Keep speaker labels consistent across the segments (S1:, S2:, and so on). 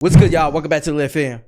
S1: What's good, y'all? Welcome back to the Live Fam.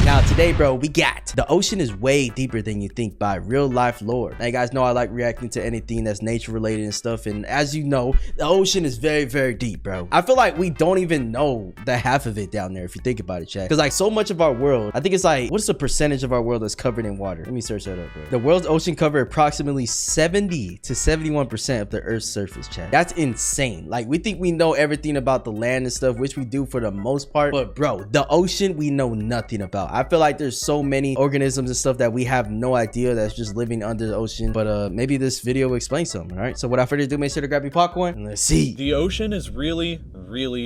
S1: Now today, bro, we got the ocean is way deeper than you think by real life lore. Now, you guys know I like reacting to anything that's nature related and stuff, and as you know, the ocean is very, very deep, bro. I feel like we don't even know the half of it down there if you think about it, chat. Because like so much of our world, I think it's like, what's the percentage of our world that's covered in water? Let me search that up, bro. The world's ocean cover approximately 70 to 71% of the Earth's surface, chat. That's insane. Like, we think we know everything about the land and stuff, which we do for the most part, but bro, the ocean we know nothing about. I feel like there's so many organisms and stuff that we have no idea that's just living under the ocean, but maybe this video will explain something. All right, so without further ado, make sure to grab your popcorn and let's see.
S2: The ocean is really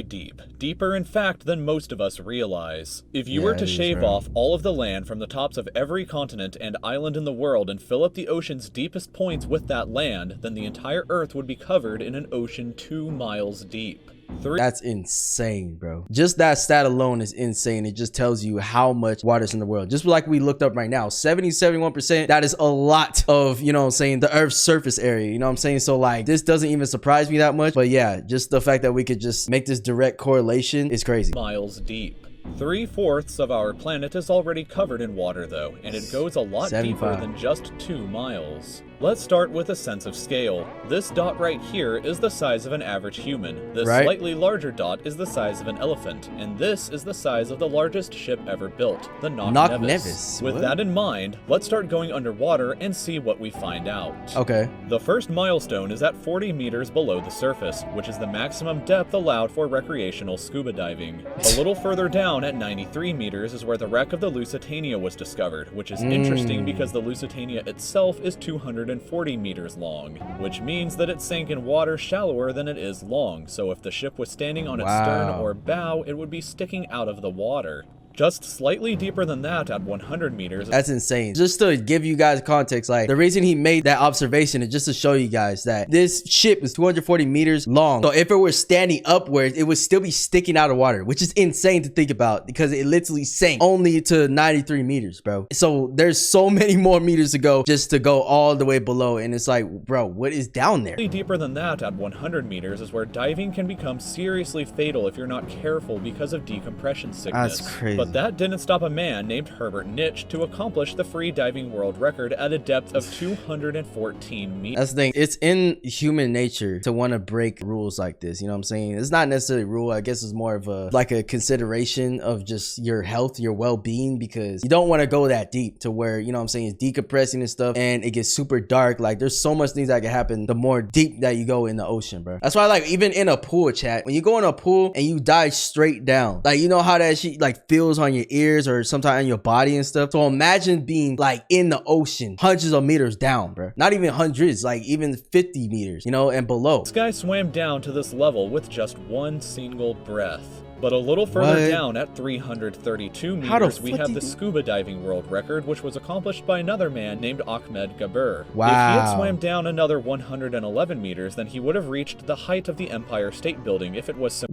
S2: deep. Deeper, in fact, than most of us realize. If you were to shave off all of the land from the tops of every continent and island in the world and fill up the ocean's deepest points with that land, then the entire Earth would be covered in an ocean 2 miles deep.
S1: That's insane, bro. Just that stat alone is insane. It just tells you how much water is in the world. Just like we looked up right now, 71%. That is a lot of, you know what I'm saying, the Earth's surface area. You know what I'm saying? So like, this doesn't even surprise me that much. But yeah, just the fact that we could just make this direct correlation is crazy.
S2: Miles deep. 3/4 of our planet is already covered in water though, and it goes a lot deeper than just 2 miles. Let's start with a sense of scale. This dot right here is the size of an average human. This slightly larger dot is the size of an elephant, and this is the size of the largest ship ever built, the Nevis. With that in mind, let's start going underwater and see what we find out.
S1: Okay.
S2: The first milestone is at 40 meters below the surface, which is the maximum depth allowed for recreational scuba diving. A little further down at 93 meters is where the wreck of the Lusitania was discovered, which is interesting because the Lusitania itself is 240 meters long, which means that it sank in water shallower than it is long, so if the ship was standing on its stern or bow, it would be sticking out of the water. Just slightly deeper than that at 100 meters.
S1: That's insane. Just to give you guys context, like the reason he made that observation is just to show you guys that this ship is 240 meters long. So if it were standing upwards, it would still be sticking out of water, which is insane to think about because it literally sank only to 93 meters, bro. So there's so many more meters to go just to go all the way below. And it's like, bro, what is down there?
S2: Deeper than that at 100 meters is where diving can become seriously fatal if you're not careful because of decompression sickness.
S1: That's crazy.
S2: But that didn't stop a man named Herbert Nitsch to accomplish the free diving world record at a depth of 214 meters.
S1: That's the thing. It's in human nature to want to break rules like this. You know what I'm saying? It's not necessarily a rule. I guess it's more of a like a consideration of just your health, your well-being, because you don't want to go that deep to where, you know what I'm saying, it's decompressing and stuff and it gets super dark. Like there's so much things that can happen the more deep that you go in the ocean, bro. That's why, like, even in a pool, chat, when you go in a pool and you dive straight down, like, you know how that shit like feels on your ears or sometimes on your body and stuff. So imagine being like in the ocean hundreds of meters down, bro. Not even hundreds, like even 50 meters, you know, and below.
S2: This guy swam down to this level with just one single breath. But a little further down at 332 meters, we have the scuba diving world record, which was accomplished by another man named Ahmed Gabir.
S1: Wow.
S2: If he had swam down another 111 meters, then he would have reached the height of the Empire State Building if it was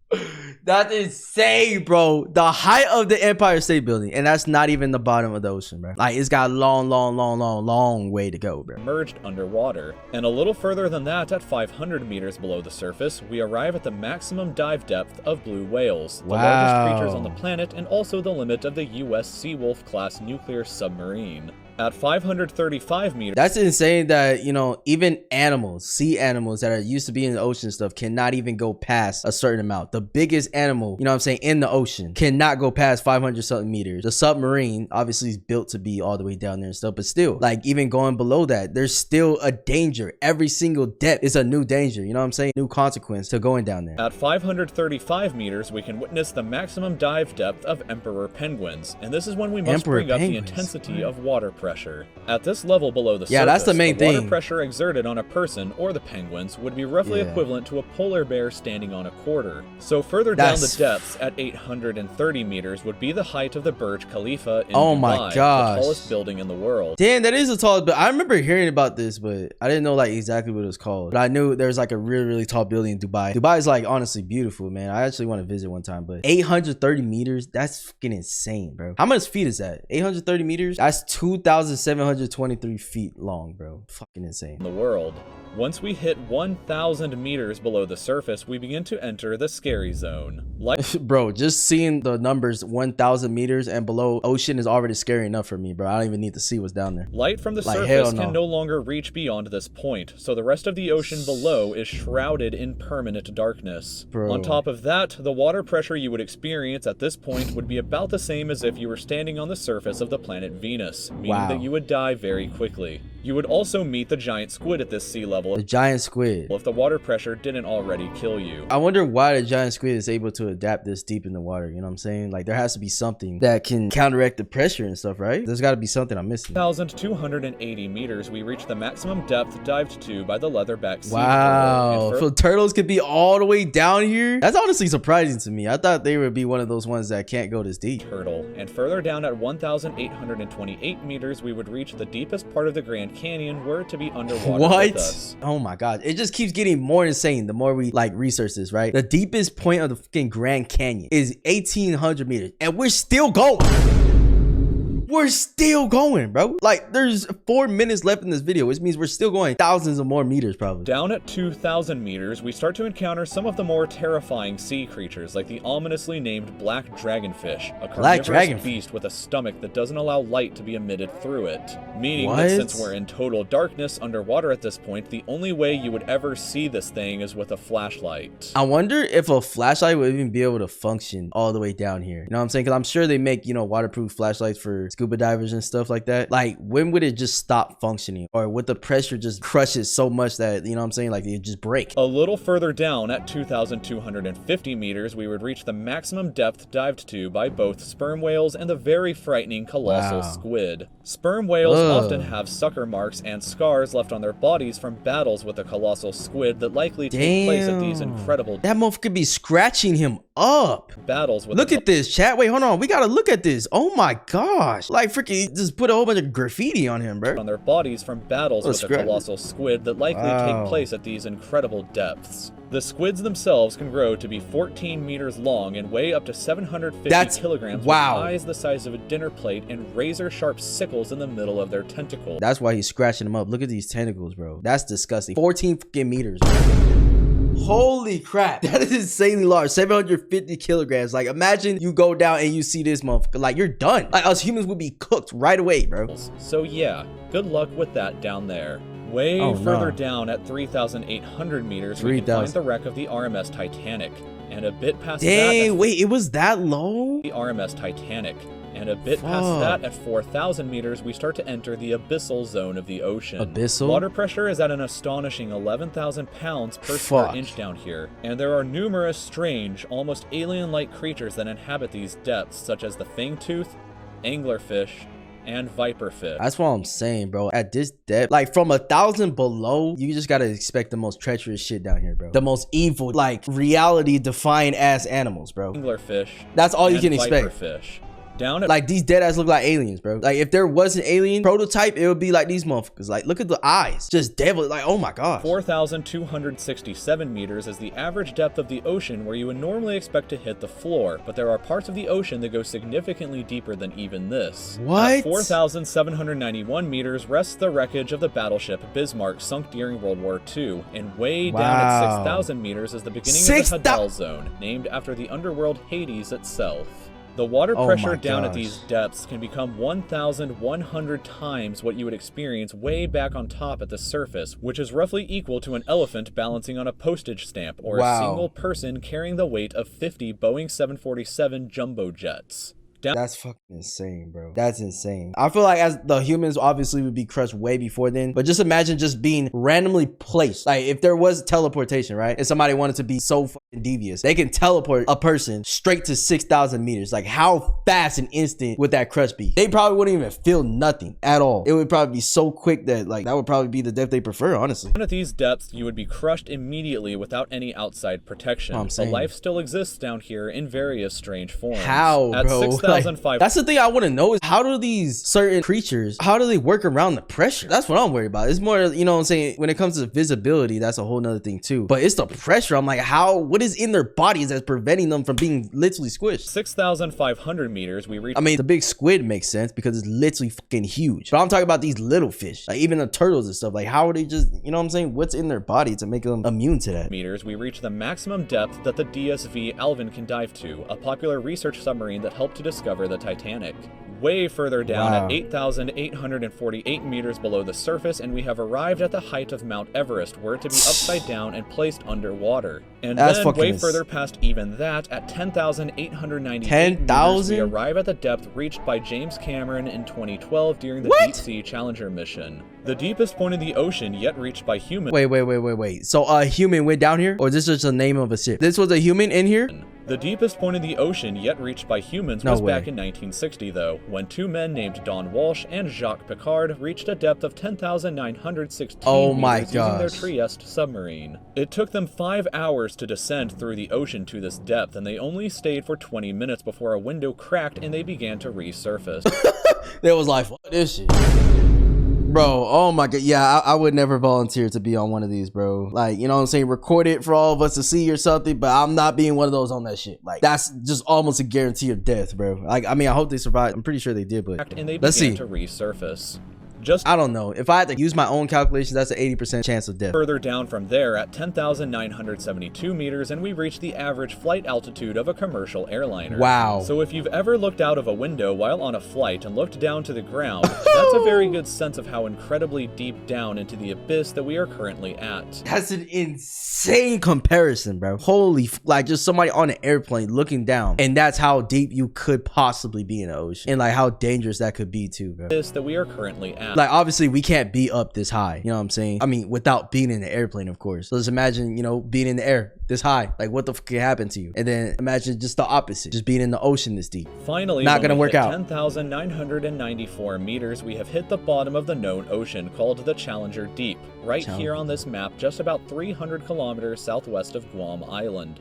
S1: Bro, that's insane, bro. The height of the Empire State Building, and that's not even the bottom of the ocean, bro. Like, it's got a long way to go, bro.
S2: Submerged underwater. And a little further than that, at 500 meters below the surface, we arrive at the maximum dive depth of blue whales, the largest creatures on the planet, and also the limit of the U.S. Seawolf class nuclear submarine. At 535 meters.
S1: That's insane that, you know, even animals, sea animals that are used to being in the ocean and stuff cannot even go past a certain amount. The biggest animal, you know what I'm saying, in the ocean cannot go past 500 something meters. The submarine obviously is built to be all the way down there and stuff, but still, like, even going below that, there's still a danger. Every single depth is a new danger, you know what I'm saying? New consequence to going down there.
S2: At 535 meters, we can witness the maximum dive depth of emperor penguins, and this is when we must bring up the intensity of water pressure. At this level below the surface,
S1: that's the main thing.
S2: Water pressure exerted on a person or the penguins would be roughly equivalent to a polar bear standing on a quarter. So further down the depths at 830 meters would be the height of the Burj Khalifa in Dubai, the tallest building in the world.
S1: Damn, that is the tallest. But I remember hearing about this, but I didn't know like exactly what it was called. But I knew there was like a really tall building in Dubai. Dubai is like honestly beautiful, man. I actually want to visit one time, but 830 meters, that's fucking insane, bro. How much feet is that? 830 meters? That's 2,000 1,723 feet long, bro. Fucking insane.
S2: In the world. Once we hit 1,000 meters below the surface, we begin to enter the scary zone.
S1: Bro, just seeing the numbers 1,000 meters and below ocean is already scary enough for me, bro. I don't even need to see what's down there.
S2: Light from the surface can no longer reach beyond this point, so the rest of the ocean below is shrouded in permanent darkness.
S1: Bro.
S2: On top of that, the water pressure you would experience at this point would be about the same as if you were standing on the surface of the planet Venus, meaning that you would die very quickly. You would also meet the giant squid at this sea level.
S1: The giant squid.
S2: If the water pressure didn't already kill you.
S1: I wonder why the giant squid is able to adapt this deep in the water. You know what I'm saying? Like, there has to be something that can counteract the pressure and stuff, right? There's got to be something I'm missing.
S2: 1,280 meters, we reach the maximum depth dived to by the leatherback sea turtle.
S1: Wow. So turtles could be all the way down here? That's honestly surprising to me. I thought they would be one of those ones that can't go this deep.
S2: Turtle. And further down at 1,828 meters, we would reach the deepest part of the Grand Canyon, were it to be underwater with us.
S1: Oh my god, it just keeps getting more insane the more we like research this, right? The deepest point of the fucking Grand Canyon is 1,800 meters and we're still going. We're still going, bro. Like, there's 4 minutes left in this video, which means we're still going thousands of more meters, probably.
S2: Down at 2,000 meters, we start to encounter some of the more terrifying sea creatures, like the ominously named black dragonfish, a carnivorous beast with a stomach that doesn't allow light to be emitted through it. Meaning that since we're in total darkness underwater at this point, the only way you would ever see this thing is with a flashlight.
S1: I wonder if a flashlight would even be able to function all the way down here. You know what I'm saying? Because I'm sure they make, you know, waterproof flashlights for scuba divers and stuff like that. Like, when would it just stop functioning? Or would the pressure just crush it so much that, you know what I'm saying, like it just break?
S2: A little further down at 2,250 meters, we would reach the maximum depth dived to by both sperm whales and the very frightening colossal squid. Sperm whales often have sucker marks and scars left on their bodies from battles with the colossal squid that likely take place at these incredible...
S1: That motherfucker could be scratching him up.
S2: Battles with...
S1: Look at this, chat. Wait, hold on. We gotta look at this. Oh my gosh. Like, freaking just put a whole bunch of graffiti on him, bro.
S2: On their bodies from battles with the colossal squid that likely take place at these incredible depths. The squids themselves can grow to be 14 meters long and weigh up to 750 kilograms with eyes the size of a dinner plate and razor-sharp sickles in the middle of their tentacles.
S1: That's why he's scratching them up. Look at these tentacles, bro. That's disgusting. 14 fucking meters. Holy crap. That is insanely large. 750 kilograms. Like, imagine you go down and you see this motherfucker. Like, you're done. Like, us humans would be cooked right away, bro.
S2: So yeah, good luck with that down there. Way further down at 3,800 meters, we can find the wreck of the RMS Titanic. And a bit past that...
S1: wait, it was that low?
S2: The RMS Titanic. And a bit past that, at 4,000 meters, we start to enter the abyssal zone of the ocean.
S1: Abyssal?
S2: Water pressure is at an astonishing 11,000 pounds per square inch down here. And there are numerous strange, almost alien-like creatures that inhabit these depths, such as the fangtooth, anglerfish, and viperfish.
S1: That's what I'm saying, bro. At this depth, like from 1,000 below, you just gotta expect the most treacherous shit down here, bro. The most evil, like reality-defying ass animals, bro.
S2: Anglerfish.
S1: That's all you can expect.
S2: Viperfish. Down at
S1: like, these dead ass look like aliens, bro. Like, if there was an alien prototype, it would be like these motherfuckers. Like, look at the eyes, just devil. Like, oh my god.
S2: 4,267 meters is the average depth of the ocean where you would normally expect to hit the floor, but there are parts of the ocean that go significantly deeper than even this.
S1: What?
S2: At 4,791 meters rests the wreckage of the battleship Bismarck, sunk during World War II, and way down at 6,000 meters is the beginning of the Hadal Zone, named after the underworld Hades itself. The water pressure down at these depths can become 1,100 times what you would experience way back on top at the surface, which is roughly equal to an elephant balancing on a postage stamp, or a single person carrying the weight of 50 Boeing 747 jumbo jets.
S1: That's fucking insane, bro. That's insane. I feel like as the humans obviously would be crushed way before then, but just imagine just being randomly placed. Like, if there was teleportation, right, and somebody wanted to be so fucking devious, they can teleport a person straight to 6,000 meters. Like, how fast and instant would that crush be? They probably wouldn't even feel nothing at all. It would probably be so quick that, like, that would probably be the death they prefer, honestly.
S2: At these depths, you would be crushed immediately without any outside protection. But life still exists down here in various strange forms.
S1: How, bro? Like,
S2: 6,500.
S1: that's the thing I want to know is how do these certain creatures, how do they work around the pressure? That's what I'm worried about. It's more, you know what I'm saying, when it comes to visibility, that's a whole nother thing too. But it's the pressure. I'm like, what is in their bodies that's preventing them from being literally squished?
S2: 6,500 meters, we reach.
S1: I mean, the big squid makes sense because it's literally fucking huge. But I'm talking about these little fish, like even the turtles and stuff. Like, how are they just, you know what I'm saying? What's in their body to make them immune to that?
S2: Meters, we reach the maximum depth that the DSV Alvin can dive to, a popular research submarine that helped to discover the Titanic. Way further down at 8,848 meters below the surface, and we have arrived at the height of Mount Everest, were to be upside down and placed underwater. And
S1: That's
S2: then way
S1: fucking
S2: further past even that, at 10,898
S1: 10,000?
S2: meters, we arrive at the depth reached by James Cameron in 2012 during the Deep Sea Challenger mission. The deepest point in the ocean yet reached by humans.
S1: Wait. So a human went down here? Or is this just the name of a ship? This was a human in here?
S2: The deepest point in the ocean yet reached by humans was back in 1960, though, when two men named Don Walsh and Jacques Piccard reached a depth of 10,916 meters using their Trieste submarine. It took them 5 hours to descend through the ocean to this depth, and they only stayed for 20 minutes before a window cracked and they began to resurface.
S1: They was like, fuck this shit. Bro, oh my god, yeah, I would never volunteer to be on one of these, bro. Like, you know what I'm saying, record it for all of us to see or something, but I'm not being one of those on that shit. Like, that's just almost a guarantee of death, bro. Like, I mean, I hope they survived. I'm pretty sure they did, but
S2: and they
S1: let's
S2: began
S1: see.
S2: to resurface.
S1: I don't know. If I had to use my own calculations, that's an 80% chance of death.
S2: Further down from there at 10,972 meters, and we reach the average flight altitude of a commercial airliner.
S1: Wow.
S2: So if you've ever looked out of a window while on a flight and looked down to the ground, that's a very good sense of how incredibly deep down into the abyss that we are currently at.
S1: That's an insane comparison, bro. Holy, like just somebody on an airplane looking down, and that's how deep you could possibly be in the ocean, and like how dangerous that could be too, bro.
S2: That we are currently at.
S1: Like, obviously we can't be up this high, you know what I'm saying? I mean, without being in the airplane, of course. So just imagine, you know, being in the air this high. Like, what the fuck could happen to you? And then imagine just the opposite, just being in the ocean this deep.
S2: Finally,
S1: not gonna work out.
S2: 10,994 meters, we have hit the bottom of the known ocean called the Challenger Deep, right here on this map, just about 300 kilometers southwest of Guam Island.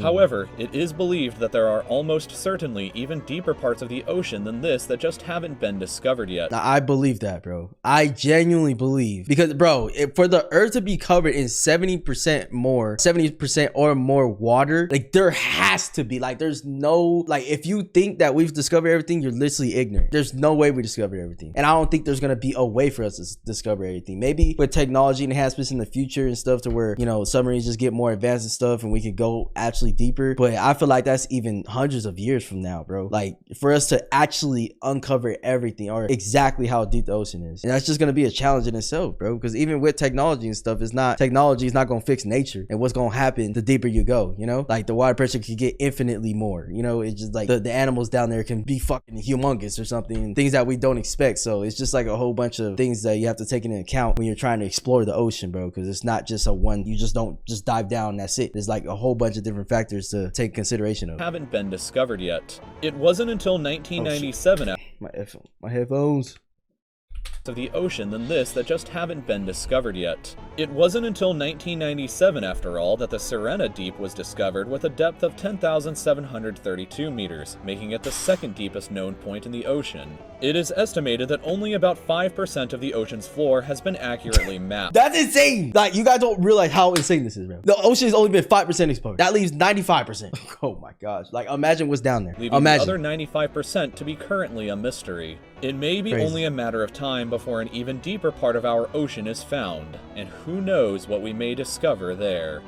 S2: However, it is believed that there are almost certainly even deeper parts of the ocean than this that just haven't been discovered yet.
S1: I believe that, bro. I genuinely believe, because bro, for the earth to be covered in 70% or more water, like there has to be, like there's no, like if you think that we've discovered everything, you're literally ignorant. There's no way we discovered everything. And I don't think there's gonna be a way for us to discover everything. Maybe with technology enhancements in the future and stuff to where, you know, submarines just get more advanced and stuff and we could go actually deeper, but I feel like that's even hundreds of years from now, bro. Like for us to actually uncover everything or exactly how deep the ocean is, and that's just gonna be a challenge in itself, bro, because even with technology and stuff, technology is not gonna fix nature and what's gonna happen the deeper you go, you know? Like the water pressure could get infinitely more, you know? It's just like the animals down there can be fucking humongous or something, things that we don't expect. So it's just like a whole bunch of things that you have to take into account when you're trying to explore the ocean, bro, because it's not just you just don't just dive down and that's it. There's like a whole bunch of different factors to take consideration of.
S2: Haven't been discovered yet. It wasn't until 1997
S1: my headphones
S2: of the ocean than this that just haven't been discovered yet. It wasn't until 1997, after all, that the Sirena Deep was discovered with a depth of 10,732 meters, making it the second deepest known point in the ocean. It is estimated that only about 5% of the ocean's floor has been accurately mapped.
S1: That's insane! Like, you guys don't realize how insane this is, bro. The ocean has only been 5% explored. That leaves 95%. Oh my gosh. Like, imagine what's down there.
S2: Leaving the other 95% to be currently a mystery. It may be only a matter of time before an even deeper part of our ocean is found, and who knows what we may discover there.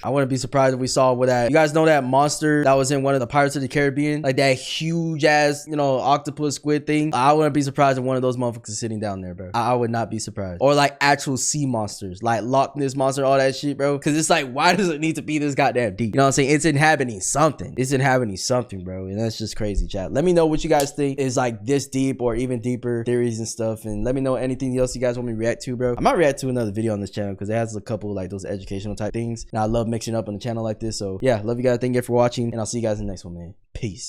S1: I wouldn't be surprised if we saw that. You guys know that monster that was in one of the Pirates of the Caribbean? Like that huge ass, you know, octopus squid thing? I wouldn't be surprised if one of those motherfuckers is sitting down there, bro. I would not be surprised. Or like actual sea monsters, like Loch Ness monster, all that shit, bro. Because it's like, why does it need to be this goddamn deep? You know what I'm saying? It's inhabiting something. It's inhabiting something, bro. And that's just crazy, chat. Let me know what you guys think is like this deep or even deeper theories and stuff. And let me know anything else you guys want me to react to, bro. I might react to another video on this channel because it has a couple like those educational type things. And I love mixing up on the channel like this. So yeah, love you guys. Thank you for watching, and I'll see you guys in the next one, man. Peace.